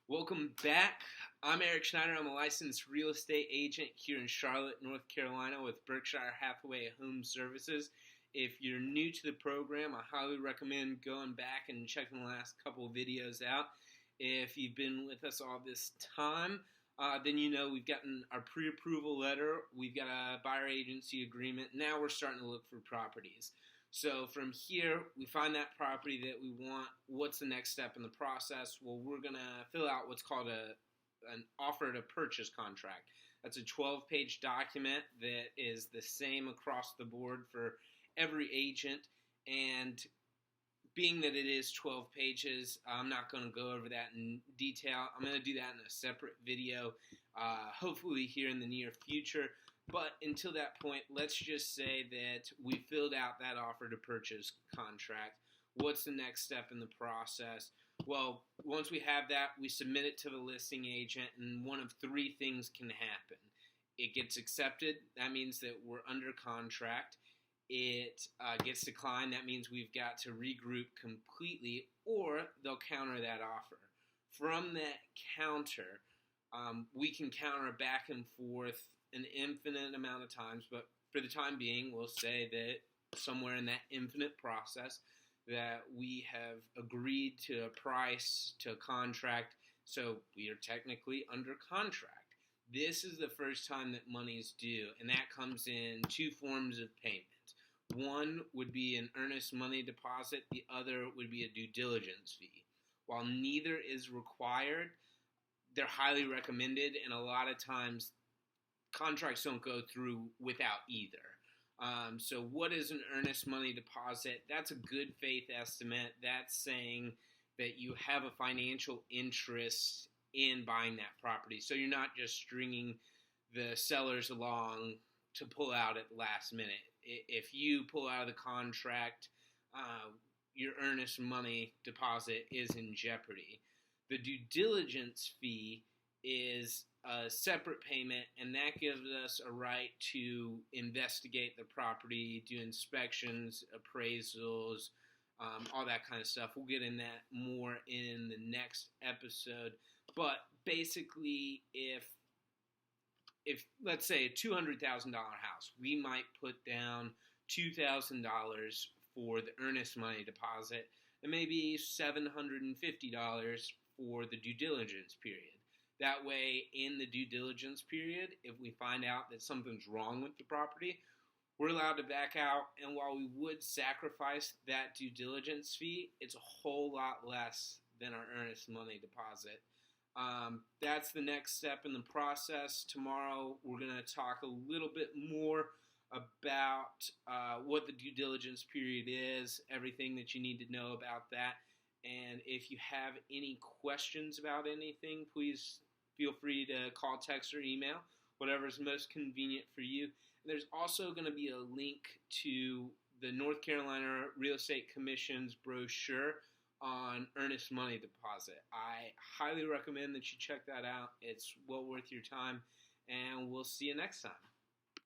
Welcome back. I'm Eric Schneider. I'm a licensed real estate agent here in Charlotte, North Carolina with Berkshire Hathaway Home Services. If you're new to the program, I highly recommend going back and checking the last couple of videos out. If you've been with us all this time, then you know we've gotten our pre-approval letter. We've got a buyer agency agreement. Now we're starting to look for properties. So from here, we find that property that we want. What's the next step in the process? Well, we're going to fill out what's called an offer to purchase contract. That's a 12-page document that is the same across the board for every agent. And being that it is 12 pages, I'm not going to go over that in detail. I'm going to do that in a separate video, hopefully here in the near future. But until that point, let's just say that we filled out that offer to purchase contract. What's the next step in the process? Well, once we have that, we submit it to the listing agent, and one of three things can happen. It gets accepted. That means that we're under contract. It gets declined. That means we've got to regroup completely, or they'll counter that offer. From that counter, we can counter back and forth an infinite amount of times, but for the time being, we'll say that somewhere in that infinite process that we have agreed to a price, to a contract, so we are technically under contract. This is the first time that money's due, and that comes in two forms of payment. One would be an earnest money deposit. The other would be a due diligence fee. While neither is required, they're highly recommended, and a lot of times contracts don't go through without either. So what is an earnest money deposit? That's a good faith estimate. That's saying that you have a financial interest in buying that property. So you're not just stringing the sellers along to pull out at the last minute. If you pull out of the contract, your earnest money deposit is in jeopardy. The due diligence fee is a separate payment, and that gives us a right to investigate the property, do inspections, appraisals, all that kind of stuff. We'll get in that more in the next episode. But basically, if let's say a $200,000 house, we might put down $2,000 for the earnest money deposit and maybe $750 for the due diligence period. That way, in the due diligence period, if we find out that something's wrong with the property, we're allowed to back out. And while we would sacrifice that due diligence fee, it's a whole lot less than our earnest money deposit. That's the next step in the process. Tomorrow, we're going to talk a little bit more about what the due diligence period is, everything that you need to know about that. And if you have any questions about anything, please feel free to call, text, or email, whatever is most convenient for you. There's also going to be a link to the North Carolina Real Estate Commission's brochure on earnest money deposit. I highly recommend that you check that out. It's well worth your time, and we'll see you next time.